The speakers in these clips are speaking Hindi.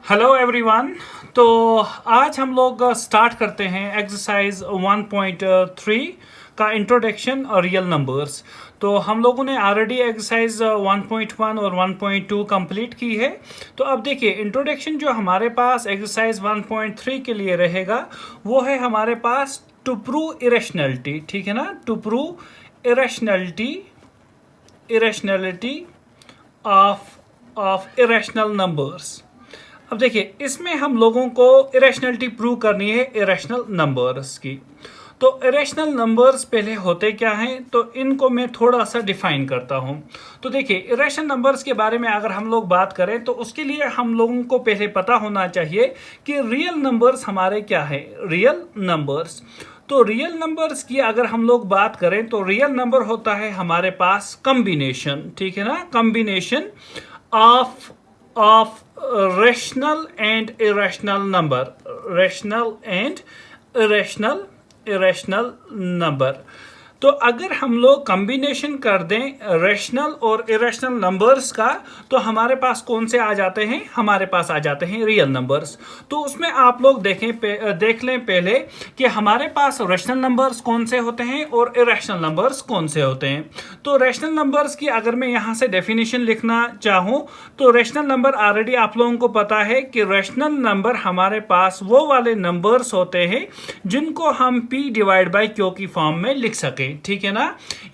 Hello everyone. तो आज हम लोग स्टार्ट करते हैं एक्सरसाइज 1.3 का इंट्रोडक्शन और रियल नंबर्स। तो हम लोगों ने ऑलरेडी एक्सरसाइज 1.1 और 1.2 कंप्लीट की है। तो अब देखिए इंट्रोडक्शन जो हमारे पास एक्सरसाइज 1.3 के लिए रहेगा वो है हमारे पास टू प्रूव इरेशनलिटी। ठीक है ना, to prove irrationality of irrational numbers. अब देखिए इसमें हम लोगों को इरेशनलिटी प्रूव करनी है इरेशनल नंबर्स की। तो इरेशनल नंबर्स पहले होते क्या हैं, तो इनको मैं थोड़ा सा डिफाइन करता हूं। तो देखिए इरेशनल नंबर्स के बारे में अगर हम लोग बात करें तो उसके लिए हम लोगों को पहले पता होना चाहिए कि रियल नंबर्स हमारे क्या है, रियल नंबर्स। तो रियल नंबर्स की अगर हम लोग बात करें तो रियल नंबर होता है हमारे पास कॉम्बिनेशन, ठीक है ना, combination of rational and irrational number, rational and irrational number। तो अगर हम लोग कॉम्बिनेशन कर दें रैशनल और इरेशनल नंबर्स का तो हमारे पास कौन से आ जाते हैं, हमारे पास आ जाते हैं रियल नंबर्स। तो उसमें आप लोग देख लें पहले कि हमारे पास रैशनल नंबर्स कौन से होते हैं और इरेशनल नंबर्स कौन से होते हैं। तो रैशनल नंबर्स की अगर मैं यहाँ से डेफिनेशन लिखना चाहूँ तो रैशनल नंबर ऑलरेडी आप लोगों को पता है कि रैशनल नंबर हमारे पास वो वाले नंबर्स होते हैं जिनको हम p डिवाइड बाई क्यू की फॉर्म में लिख सकें। ठीक है ना,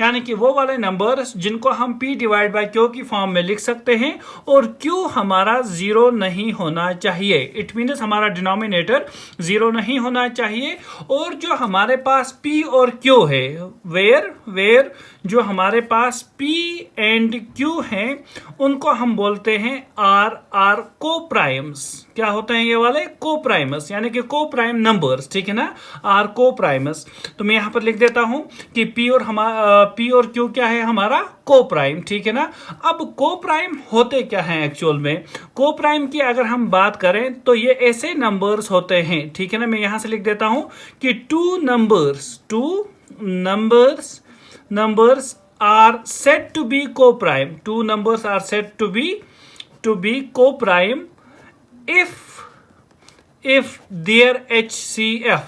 यानी कि वो वाले नंबर्स जिनको हम p डिवाइड बाई क्यू की फॉर्म में लिख सकते हैं और q हमारा जीरो नहीं होना चाहिए। इट मीन्स हमारा डिनोमिनेटर जीरो नहीं होना चाहिए। और जो हमारे पास p और q है, वेयर जो हमारे पास p एंड q हैं उनको हम बोलते हैं आर को प्राइम्स। क्या होते हैं ये वाले को प्राइमस, यानी कि को प्राइम नंबर्स। ठीक है ना, आर को प्राइमस। तो मैं यहां पर लिख देता हूं कि p और q क्या है, हमारा को प्राइम। ठीक है ना। अब को प्राइम होते क्या हैं एक्चुअल में, को प्राइम की अगर हम बात करें तो ये ऐसे नंबर्स होते हैं। ठीक है ना, मैं यहां से लिख देता हूं कि to numbers are said to be co-prime. Two numbers are said to be co-prime if their HCF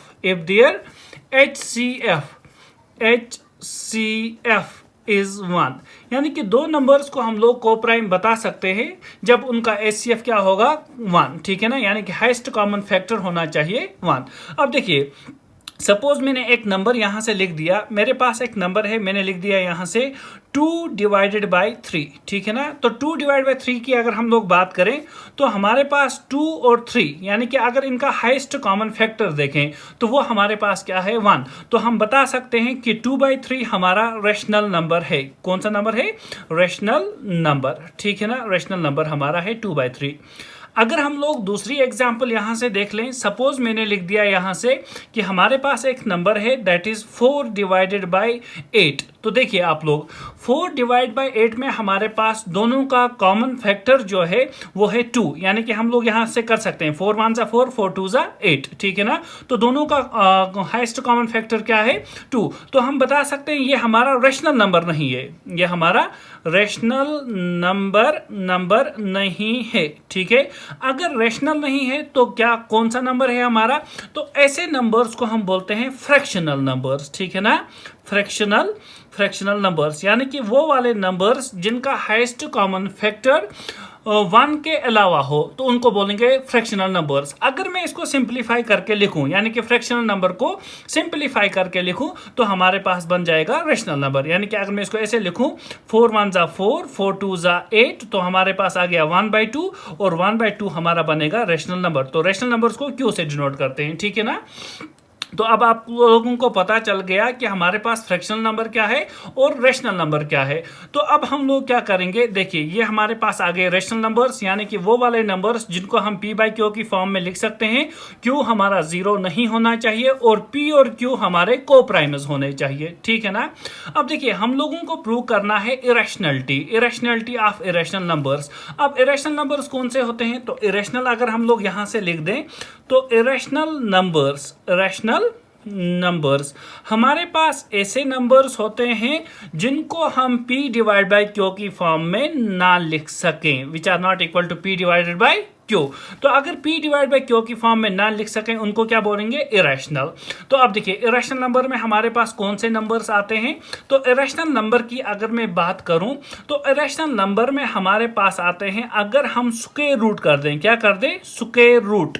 is 1। यानी कि दो नंबर्स को हम लोग को प्राइम बता सकते हैं जब उनका HCF क्या होगा, 1। ठीक है ना, यानी कि हाईएस्ट कॉमन फैक्टर होना चाहिए 1। अब देखिए सपोज मैंने एक नंबर यहां से लिख दिया, मेरे पास एक नंबर है, मैंने लिख दिया यहां से 2 डिवाइडेड बाई 3। ठीक है ना, तो 2 डिवाइड बाई 3 की अगर हम लोग बात करें तो हमारे पास 2 और 3, यानी कि अगर इनका हाईएस्ट कॉमन फैक्टर देखें तो वो हमारे पास क्या है, 1। तो हम बता सकते हैं कि 2/3 हमारा रैशनल नंबर है। कौन सा नंबर है, रैशनल नंबर। ठीक है ना, रैशनल नंबर हमारा है 2/3। अगर हम लोग दूसरी एग्जांपल यहां से देख लें, सपोज मैंने लिख दिया यहां से कि हमारे पास एक नंबर है दैट इज 4 डिवाइडेड बाई 8। तो देखिए आप लोग 4 डिवाइड बाई 8 में हमारे पास दोनों का कॉमन फैक्टर जो है वो है 2, यानी कि हम लोग यहां से कर सकते हैं 4 1 4 4 2 8। ठीक है ना, तो दोनों का हाईएस्ट कॉमन फैक्टर क्या है, 2। तो हम बता सकते हैं ये हमारा रैशनल नंबर नहीं है, ये हमारा रैशनल नंबर नहीं है। ठीक है, अगर रैशनल नहीं है तो क्या कौन सा नंबर है हमारा, तो ऐसे नंबर्स को हम बोलते हैं फ्रैक्शनल नंबर्स। ठीक है ना, फ्रैक्शनल नंबर्स, यानी कि वो वाले नंबर्स जिनका हाईएस्ट कॉमन फैक्टर 1 के अलावा हो तो उनको बोलेंगे फ्रैक्शनल नंबर्स। अगर मैं इसको सिंप्लीफाई करके लिखूं, यानी कि फ्रैक्शनल नंबर को सिंप्लीफाई करके लिखूं तो हमारे पास बन जाएगा रैशनल नंबर। यानी कि अगर मैं इसको ऐसे लिखूं 4 1 4 4 2 8 तो हमारे पास आ गया 1/2 और 1/2 हमारा बनेगा रैशनल नंबर। तो रैशनल नंबर्स को क्यों से डिनोट करते हैं। ठीक है ना, तो अब आप लोगों को पता चल गया कि हमारे पास फ्रैक्शनल नंबर क्या है और रैशनल नंबर क्या है। तो अब हम लोग क्या करेंगे, देखिए ये हमारे पास आ गए रैशनल नंबर्स, यानी कि वो वाले नंबर्स जिनको हम p बाई क्यू की फॉर्म में लिख सकते हैं। q हमारा जीरो नहीं होना चाहिए और p और q हमारे को प्राइमस होने चाहिए। ठीक है ना, अब देखिए हम लोगों को प्रूव करना है इरेशनलिटी ऑफ इरेशनल नंबर्स। अब इरेशनल नंबर्स कौन से होते हैं, तो इरेशनल अगर हम लोग यहां से लिख दें तो इरेशनल नंबर्स हमारे पास ऐसे नंबर्स होते हैं जिनको हम p डिवाइड बाई क्यू की फॉर्म में ना लिख सकें, which are not equal to p divided by q. तो अगर p डिवाइड बाई क्यू की फॉर्म में ना लिख सकें उनको क्या बोलेंगे, इरेशनल। तो अब देखिए इरेशनल नंबर में हमारे पास कौन से नंबर्स आते हैं। तो इरेशनल नंबर की अगर मैं बात करूं तो इरेशनल नंबर में हमारे पास आते हैं अगर हम स्क्वायर रूट कर दें, क्या कर दें, स्क्वायर रूट।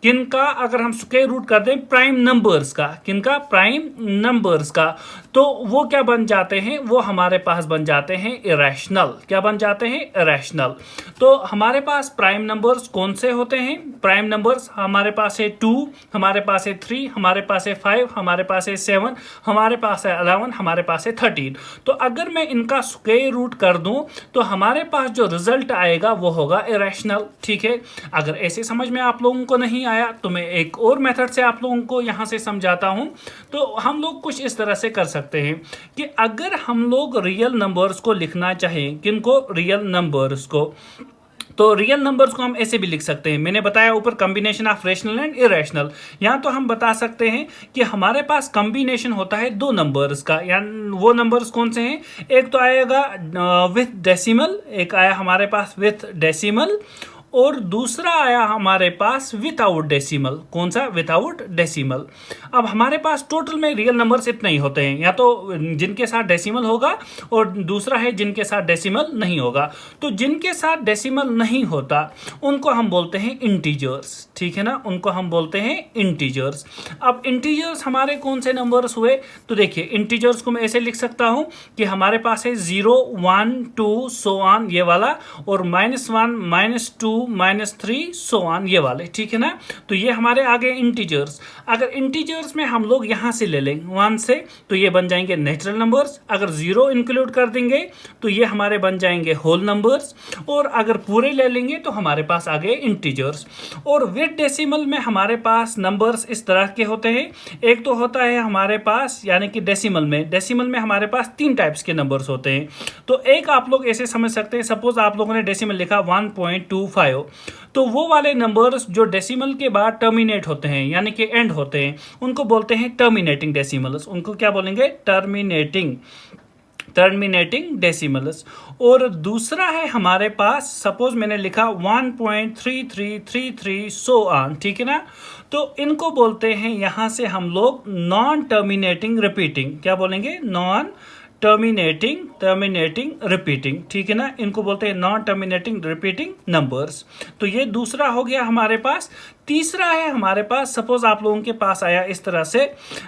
किनका, अगर हम स्क्वायर रूट कर दें प्राइम नंबर्स का, किनका, प्राइम नंबर्स का, तो वो क्या बन जाते हैं, वो हमारे पास बन जाते हैं इरेशनल। क्या बन जाते हैं, इरेशनल। तो हमारे पास प्राइम नंबर्स कौन से होते हैं, प्राइम नंबर्स हमारे पास है 2, हमारे पास है 3, हमारे पास है 5, हमारे पास है 7, हमारे पास है 11, हमारे पास है 13। तो अगर मैं इनका स्क्वायर रूट कर दूं तो हमारे पास जो रिजल्ट आएगा वो होगा इरेशनल। ठीक है, अगर ऐसे समझ में आप लोगों को नहीं आया तो मैं एक और मेथड से आप लोगों को यहां से समझाता हूं। तो हम लोग कुछ इस तरह से कर सकते हैं कि अगर हम लोग रियल नंबर्स को लिखना चाहें, किनको, रियल नंबर्स को, तो रियल नंबर्स को हम ऐसे भी लिख सकते हैं। मैंने बताया ऊपर combination of rational and irrational. यहां तो हम बता सकते हैं कि हमारे पास कॉम्बिनेशन होता है दो नंबर्स का, यानी वो नंबर्स कौन से हैं, एक तो आएगा विथ डेसिमल, एक आया हमारे पास विथ डेसिमल, और दूसरा आया हमारे पास विदाउट डेसिमल। कौन सा, विदाउट डेसिमल। अब हमारे पास टोटल में रियल नंबर्स इतने ही होते हैं, या तो जिनके साथ डेसिमल होगा और दूसरा है जिनके साथ डेसिमल नहीं होगा। तो जिनके साथ डेसिमल नहीं होता उनको हम बोलते हैं इंटीजर्स। ठीक है ना, उनको हम बोलते हैं इंटीजर्स। अब इंटीजर्स हमारे कौन से नंबर्स हुए, तो देखिए इंटीजर्स को मैं ऐसे लिख सकता हूं कि हमारे पास है 0, 1, 2 सो ऑन ये वाला, और -1, -2, -3 सो ऑन ये वाले। ठीक है ना, तो ये हमारे आगे इंटीजर्स। अगर इंटीजर्स में हम लोग यहां से ले लें 1 से तो ये बन जाएंगे नेचुरल नंबर्स, अगर 0 इंक्लूड कर देंगे तो ये हमारे बन जाएंगे होल नंबर्स, और अगर पूरे ले लेंगे तो हमारे पास आ गए इंटीजर्स। और विद डेसिमल में हमारे पास नंबर्स इस तरह के होते हैं, एक तो होता है हमारे पास, यानी कि डेसिमल में हमारे पास 3 टाइप्स के नंबर्स होते हैं। तो एक आप लोग ऐसे समझ सकते हैं, सपोज आप लोगों ने डेसिमल लिखा 1.25, तो वो वाले नंबर्स जो डेसिमल के बाद टर्मिनेट होते हैं, यानी कि एंड होते हैं, उनको बोलते हैं टर्मिनेटिंग डेसिमल्स। उनको क्या बोलेंगे, टर्मिनेटिंग डेसिमल्स। और दूसरा है हमारे पास, सपोज मैंने लिखा 1.3333 सो ऑन। ठीक है ना, तो इनको बोलते हैं यहां से हम लोग नॉन टर्मिनेटिंग रिपीटिंग। क्या बोलेंगे, नॉन टर्मिनेटिंग रिपीटिंग। ठीक है ना, इनको बोलते हैं नॉन टर्मिनेटिंग रिपीटिंग नंबर्स। तो ये दूसरा हो गया हमारे पास। तीसरा है हमारे पास, सपोज आप लोगों के पास आया इस तरह से,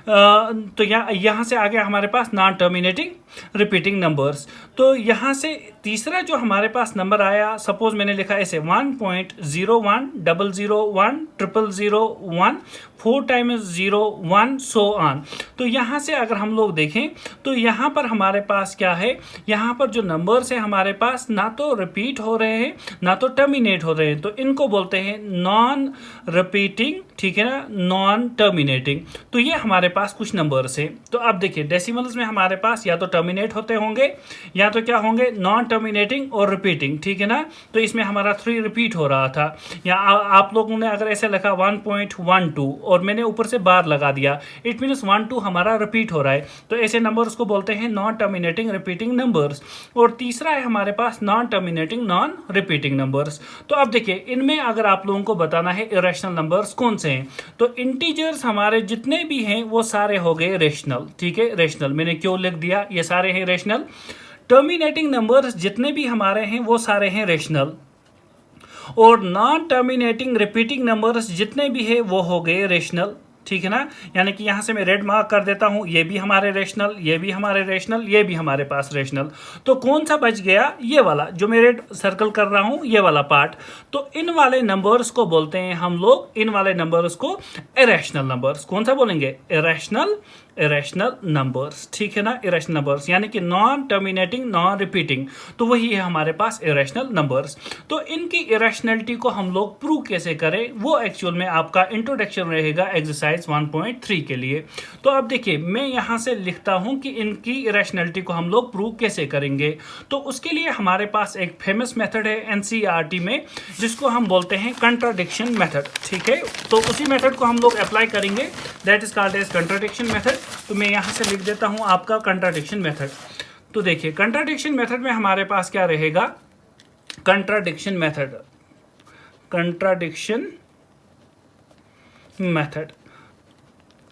तो यहां से आ गया हमारे पास नॉन टर्मिनेटिंग रिपीटिंग नंबर्स। तो यहां से तीसरा जो हमारे पास नंबर आया, सपोज मैंने लिखा ऐसे 1.01 001 000 4 टाइम्स 0 1 सो ऑन। तो यहां से अगर हम लोग देखें तो यहां पर हमारे पास क्या है, यहां पर जो नंबर्स है हमारे पास ना तो रिपीट हो रहे हैं ना तो टर्मिनेट हो रहे हैं, तो इनको बोलते हैं नॉन रिपीटिंग। ठीक है ना, नॉन टर्मिनेटिंग। तो ये हमारे पास कुछ नंबर्स है। तो अब देखिए डेसिमल्स में हमारे पास या तो टर्मिनेट होते होंगे या तो क्या होंगे, नॉन टर्मिनेटिंग और रिपीटिंग। ठीक है ना, तो इसमें हमारा 3 रिपीट हो रहा था, या आप लोगों ने अगर ऐसे लिखा 1.12 और मैंने ऊपर से बार लगा दिया, इट मीन्स 1 2 हमारा रिपीट हो रहा है। तो ऐसे नंबर्स को बोलते हैं नॉन टर्मिनेटिंग रिपीटिंग नंबर्स। और तीसरा है हमारे पास non terminating non repeating numbers. तो अब देखिए इनमें अगर आप लोगों को बताना है इरेशनल नंबर्स कौन से हैं, तो इंटीजर्स हमारे जितने भी हैं वो सारे हो गए रेशनल। ठीक है, रेशनल मैंने क्यों लिख दिया, ये सारे हैं रेशनल। टर्मिनेटिंग नंबर्स जितने भी हमारे हैं वो सारे हैं रेशनल, और नॉन टर्मिनेटिंग रिपीटिंग नंबर्स जितने भी हैं वो हो गए रेशनल। ठीक है ना, यानी कि यहां से मैं रेड मार्क कर देता हूं, ये भी हमारे रेशनल, ये भी हमारे रेशनल, ये भी हमारे पास रेशनल। तो कौन सा बच गया, ये वाला जो मैं रेड सर्कल कर रहा हूं, ये वाला पार्ट। तो इन वाले नंबर्स को बोलते हैं हम लोग, इन वाले नंबर्स को इरेशनल नंबर्स। कौन सा बोलेंगे, इरेशनल नंबर्स। ठीक है ना, इरेशनल नंबर्स यानी कि नॉन टर्मिनेटिंग नॉन रिपीटिंग, तो वही है हमारे पास इरेशनल नंबर्स। तो इनकी इरेशनलिटी को हम लोग प्रूव कैसे करें, वो एक्चुअल में आपका इंट्रोडक्शन रहेगा एक्सरसाइज 1.3 के लिए। तो अब देखिए मैं यहां से लिखता हूं कि इनकी इरेशनलिटी को हम लोग प्रूव कैसे करेंगे। तो उसके लिए हमारे पास एक फेमस मेथड है एनसीईआरटी में, जिसको हम बोलते हैं कंट्राडिक्शन मेथड। ठीक है, तो उसी मेथड को हम लोग अप्लाई करेंगे, that is called as contradiction method. तो मैं यहां से लिख देता हूं आपका कंट्राडिक्शन मेथड। तो देखिए कंट्राडिक्शन मेथड में हमारे पास क्या रहेगा, कंट्राडिक्शन मेथड कंट्राडिक्शन मेथड।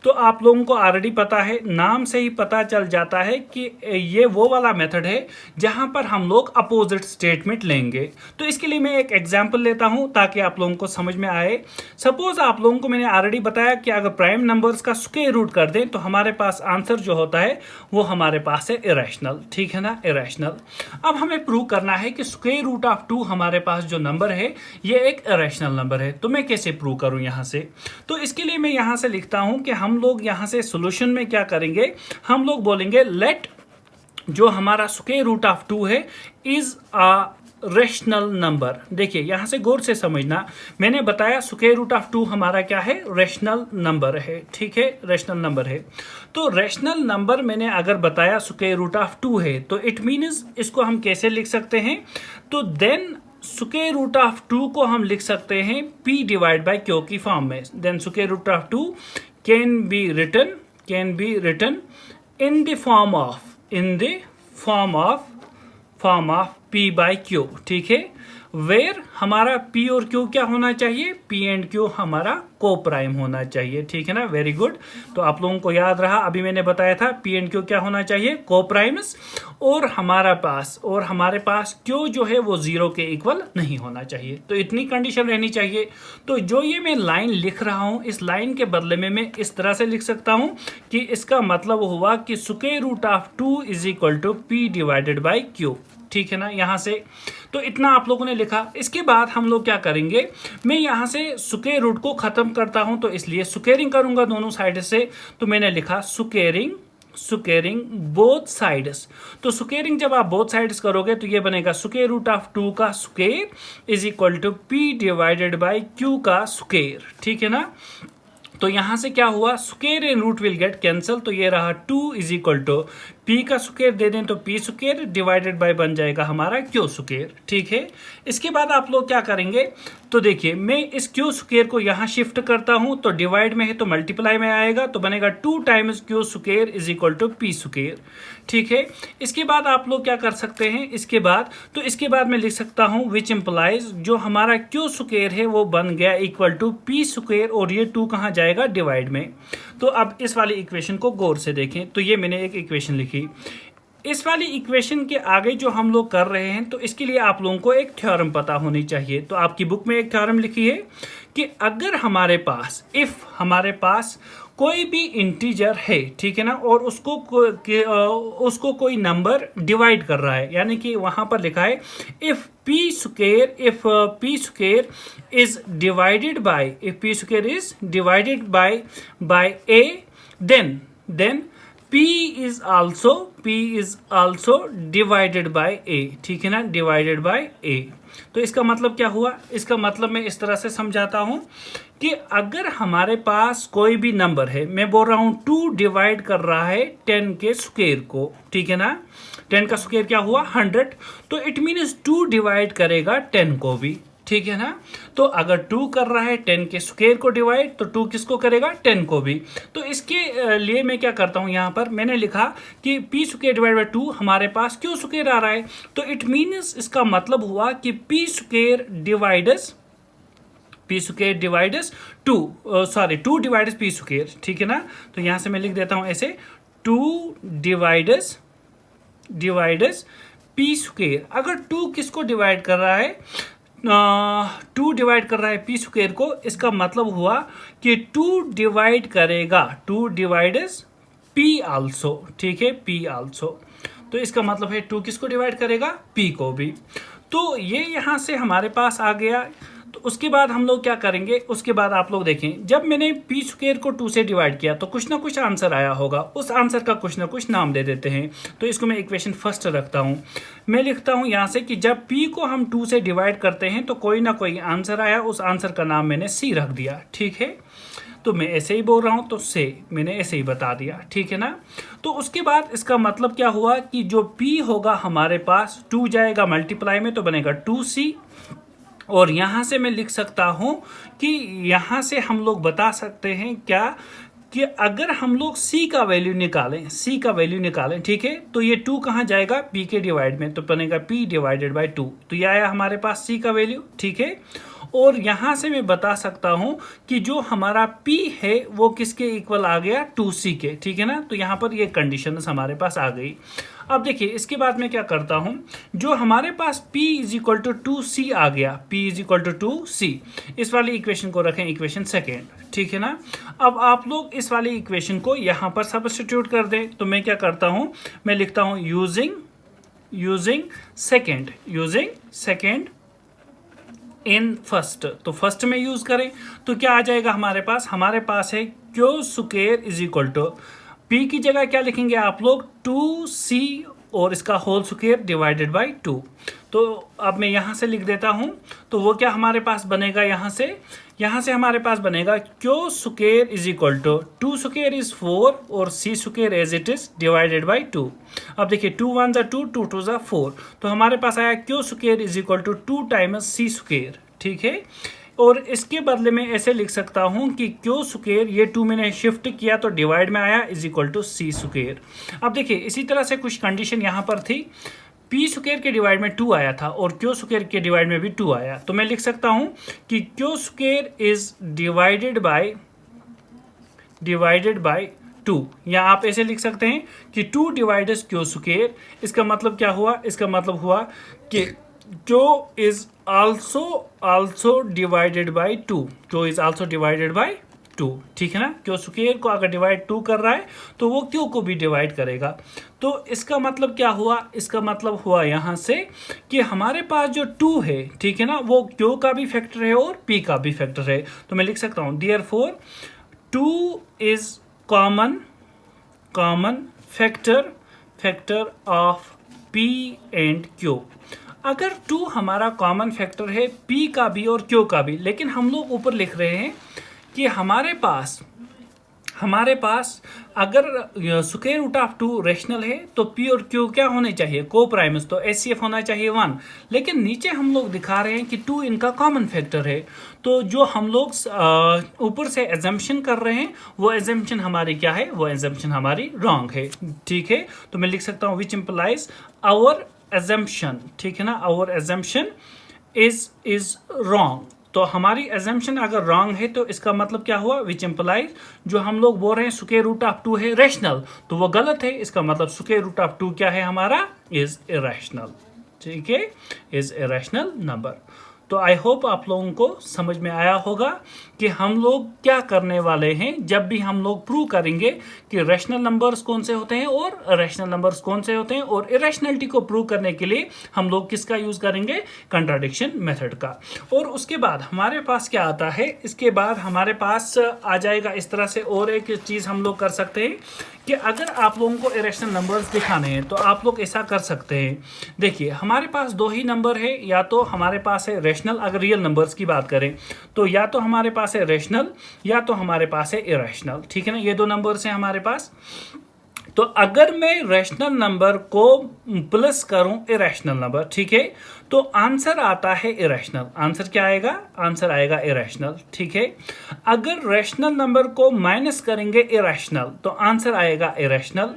तो आप लोगों को ऑलरेडी पता है, नाम से ही पता चल जाता है कि ये वो वाला मेथड है जहां पर हम लोग अपोजिट स्टेटमेंट लेंगे। तो इसके लिए मैं एक एग्जांपल लेता हूं ताकि आप लोगों को समझ में आए। सपोज आप लोगों को मैंने ऑलरेडी बताया कि अगर प्राइम नंबर्स का स्क्वायर रूट कर दें तो हमारे पास आंसर जो होता है वो हमारे पास है इरेशनल, ठीक है ना, इरेशनल। अब हमें प्रूव करना है कि स्क्वायर रूट ऑफ 2 हमारे पास जो नंबर है ये एक इरेशनल नंबर है। तो मैं कैसे प्रूव करूं यहां से? तो इसके लिए मैं यहां से लिखता हूं कि हम लोग यहां से सॉल्यूशन में क्या करेंगे, हम लोग बोलेंगे लेट जो हमारा स्क्वायर रूट ऑफ 2 है इज अ रेशनल नंबर। देखिए यहां से गौर से समझना, मैंने बताया स्क्वायर रूट ऑफ 2 हमारा क्या है, रेशनल नंबर है, ठीक है, रेशनल नंबर है। तो रेशनल नंबर मैंने अगर बताया स्क्वायर रूट ऑफ 2 है तो इट मीन्स इसको हम कैसे लिख सकते हैं, तो देन स्क्वायर रूट ऑफ 2 को हम लिख सकते हैं p डिवाइड बाय q की फॉर्म में। Then square root of 2 can be written in the form of p by q, ठीक है, वेयर हमारा p और q क्या होना चाहिए, p एंड q हमारा को प्राइम होना चाहिए, ठीक है ना, वेरी गुड। तो आप लोगों को याद रहा, अभी मैंने बताया था p एंड q क्या होना चाहिए, को प्राइम्स, और हमारे पास q जो है वो 0 के इक्वल नहीं होना चाहिए। तो इतनी कंडीशन रहनी चाहिए। तो जो ये मैं लाइन लिख रहा हूं, इस लाइन के बदले में मैं इस तरह से लिख सकता हूं कि इसका मतलब हुआ कि square root of 2 is equal to p divided by q, ठीक है ना, यहां से। तो इतना आप लोगों ने लिखा। इसके बाद हम लोग क्या करेंगे, मैं यहां से स्क्वायर रूट को खत्म करता हूं तो इसलिए स्क्वेयरिंग करूंगा दोनों साइड से। तो मैंने लिखा स्क्वेयरिंग बोथ साइड्स। तो स्क्वेयरिंग जब आप बोथ साइड्स करोगे तो ये बनेगा स्क्वायर रूट ऑफ 2 का square is equal to p divided by q का स्क्वायर, ठीक है ना। तो यहां से क्या हुआ, square and root will get cancel. तो ये रहा 2 इज इक्वल टू p का स्क्वायर दे दें तो p स्क्वायर डिवाइडेड बाय बन जाएगा हमारा q स्क्वायर, ठीक है। इसके बाद आप लोग क्या करेंगे, तो देखिए मैं इस q स्क्वायर को यहाँ शिफ्ट करता हूँ, तो डिवाइड में है तो मल्टीप्लाई में आएगा, तो बनेगा 2 times q square is equal to p square, ठीक है। इसके बाद आप लोग क्या कर सकते हैं, इसके बाद मैं लिख सकता हूँ विच इम्प्लाइज जो हमारा q स्क्वायर है वो बन गया इक्वल टू p स्क्वायर, और ये 2 कहाँ जाएगा, डिवाइड में। तो अब इस वाली इक्वेशन को गौर से देखें। तो ये मैंने एक इक्वेशन लिखी। इस वाली इक्वेशन के आगे जो हम लोग कर रहे हैं, तो इसके लिए आप लोगों को एक थ्योरम पता होनी चाहिए। तो आपकी बुक में एक थ्योरम लिखी है कि अगर हमारे पास कोई भी इंटीजर है, ठीक है ना, और उसको कोई नंबर डिवाइड कर रहा है, यानी कि वहां पर लिखा है if p square is divided bye a, then p is also divided by a, ठीक है ना, डिवाइडेड बाय a। तो इसका मतलब क्या हुआ, इसका मतलब मैं इस तरह से समझाता हूं कि अगर हमारे पास कोई भी नंबर है, मैं बोल रहा हूं 2 डिवाइड कर रहा है 10 के स्क्वायर को, ठीक है ना, 10 का स्क्वायर क्या हुआ 100, तो इट मीन्स 2 डिवाइड करेगा 10 को भी, ठीक है ना। तो अगर 2 कर रहा है 10 के स्क्वायर को डिवाइड, तो 2 किसको करेगा, 10 को भी। तो इसके लिए मैं क्या करता हूं, यहां पर मैंने लिखा कि p स्क्वायर डिवाइड बाय 2 हमारे पास q स्क्वायर आ रहा है, तो इट मीन्स इसका मतलब हुआ कि p square divides 2 divides p square, ठीक है ना। तो यहां से मैं लिख देता हूं ऐसे 2 डिवाइड्स p स्क्वायर। अगर 2 किसको डिवाइड कर रहा है, 2 डिवाइड कर रहा है p स्क्वायर को, इसका मतलब हुआ कि 2 डिवाइड्स p आल्सो, ठीक है, p आल्सो। तो इसका मतलब है 2 किसको डिवाइड करेगा, p को भी। तो ये यहां से हमारे पास आ गया। तो उसके बाद हम लोग क्या करेंगे, उसके बाद आप लोग देखें, जब मैंने p स्क्वायर को 2 से डिवाइड किया तो कुछ ना कुछ आंसर आया होगा, उस आंसर का कुछ ना कुछ नाम दे देते हैं। तो इसको मैं इक्वेशन फर्स्ट रखता हूं, मैं लिखता हूं यहां से कि जब p को हम 2 से डिवाइड करते हैं तो कोई ना कोई आंसर आया, उस आंसर का नाम मैंने c रख दिया, ठीक है। तो मैं ऐसे ही बोल रहा हूं, तो से मैंने ऐसे ही बता दिया, ठीक है ना। तो उसके बाद इसका मतलब क्या हुआ कि जो p होगा हमारे पास 2 जाएगा मल्टीप्लाई में, तो बनेगा 2c, और यहां से मैं लिख सकता हूं कि यहां से हम लोग बता सकते हैं क्या कि अगर हम लोग c का वैल्यू निकालें, ठीक है, तो ये 2 कहां जाएगा, p के डिवाइड में, तो बनेगा p डिवाइडेड बाय 2। तो ये आया हमारे पास c का वैल्यू, ठीक है। और यहाँ से मैं बता सकता हूँ कि जो हमारा p है वो किसके इक्वल आ गया 2c के, ठीक है ना। तो यहाँ पर ये कंडीशंस हमारे पास आ गई। अब देखिए इसके बाद मैं क्या करता हूँ, जो हमारे पास p is equal to 2c आ गया, p is equal to 2c, इस वाली इक्वेशन को रखें इक्वेशन सेकेंड, ठीक है ना। अब आप लोग इस वाली इक्वेशन को यहाँ पर सब्स्टिट्यूट कर दें। तो मैं क्या करता हूँ, मैं लिखता हूँ यूजिंग सेकेंड इन फर्स्ट। तो फर्स्ट में यूज करें तो क्या आ जाएगा हमारे पास है q square is equal to p की जगह क्या लिखेंगे आप लोग 2c और इसका होल स्क्वायर डिवाइडेड बाय 2। तो अब मैं यहाँ से लिख देता हूँ, तो वो क्या हमारे पास बनेगा, यहाँ से हमारे पास बनेगा q square is equal to 2 square is 4 और c square as it is divided by 2। अब देखिए 2 1 जा 2, 2 2 जा 4, तो हमारे पास आया q square is equal to 2 times c square, ठीक है। और इसके बदले में ऐसे लिख सकता हूं कि क्यू स्क्वायर, ये 2 मैंने शिफ्ट किया तो डिवाइड में आया, is equal to c square. अब देखिए इसी तरह से कुछ कंडीशन यहाँ पर थी, p स्क्वायर के डिवाइड में 2 आया था और q स्क्वायर के डिवाइड में भी 2 आया। तो मैं लिख सकता हूं कि q square is divided by 2, या आप ऐसे लिख सकते हैं कि 2 डिवाइड्स q स्क्वायर। इसका मतलब क्या हुआ, इसका मतलब हुआ कि q is also divided by 2, q is also divided by 2, ठीक है ना। q स्क्वायर को अगर डिवाइड 2 कर रहा है तो वो q को भी डिवाइड करेगा। तो इसका मतलब क्या हुआ, इसका मतलब हुआ यहाँ से कि हमारे पास जो 2 है, ठीक है ना, वो q का भी फैक्टर है और p का भी फैक्टर है। तो मैं लिख सकता हूँ therefore 2 is common factor of p and q। अगर 2 हमारा कॉमन फैक्टर है p का भी और q का भी, लेकिन हम लोग ऊपर लिख रहे हैं कि हमारे पास अगर स्क्वायर रूट ऑफ 2 रेशनल है तो p और q क्या होने चाहिए, को प्राइम्स, तो HCF होना चाहिए 1। लेकिन नीचे हम लोग दिखा रहे हैं कि 2 इनका कॉमन फैक्टर है। तो जो हम लोग ऊपर से एजम्पशन कर रहे हैं वो एजम्पशन हमारी क्या है, वो एजम्पशन हमारी रॉन्ग है, ठीक है। तो मैं लिख सकता हूँ विच इम्प्लाइज आवर assumption, ठीक है ना, आवर assumption is wrong। तो हमारी assumption अगर wrong है तो इसका मतलब क्या हुआ, which implies जो हम लोग बोल रहे हैं स्क्वायर रूट ऑफ 2 है रैशनल, तो वो गलत है। इसका मतलब स्क्वायर रूट ऑफ 2 क्या है हमारा, इज इरेशनल, ठीक है, इज इरेशनल नंबर। तो आई होप आप लोगों को समझ में आया होगा कि हम लोग क्या करने वाले हैं जब भी हम लोग प्रूव करेंगे कि रैशनल नंबर्स कौन से होते हैं और इरेशनल नंबर्स कौन से होते हैं। और इरेशनलिटी को प्रूव करने के लिए हम लोग किसका यूज करेंगे, कंट्राडिक्शन मेथड का। और उसके बाद हमारे पास क्या आता है, इसके बाद हमारे पास आ जाएगा इस तरह से और एक चीज हम लोग कर सकते हैं कि अगर आप लोगों को इरेशनल नंबर्स दिखाने हैं तो आप लोग ऐसा कर सकते हैं। देखिए हमारे पास 2 ही नंबर है, या तो हमारे पास है रैशनल, अगर रियल नंबर्स की बात करें तो या तो हमारे पास है रैशनल या तो हमारे पास है इरेशनल, ठीक है ना। ये 2 नंबर्स हैं हमारे पास। तो अगर मैं रैशनल नंबर को प्लस करूं इरेशनल नंबर, ठीक है, तो आंसर आता है इरेशनल। आंसर क्या आएगा, आंसर आएगा इरेशनल, ठीक है। अगर रैशनल नंबर को माइनस करेंगे इरेशनल तो आंसर आएगा इरेशनल।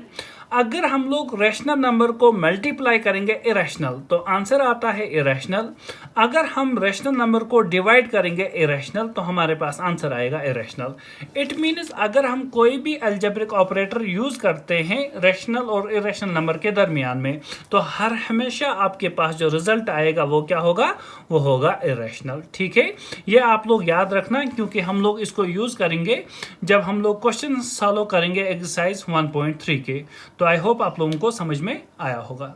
अगर हम लोग रैशनल नंबर को मल्टीप्लाई करेंगे इरेशनल तो आंसर आता है इरेशनल। अगर हम रैशनल नंबर को डिवाइड करेंगे इरेशनल तो हमारे पास आंसर आएगा इरेशनल। इट मीन्स अगर हम कोई भी अलजेब्रिक ऑपरेटर यूज करते हैं रैशनल और इरेशनल नंबर के दरमियान में तो हर हमेशा आपके पास जो रिजल्ट आएगा वो क्या होगा, वो होगा इरेशनल, ठीक है। ये आप लोग याद रखना क्योंकि हम लोग इसको यूज करेंगे जब हम लोग क्वेश्चन सॉल्व करेंगे एक्सरसाइज 1.3 के। तो आई होप आप लोगों को समझ में आया होगा।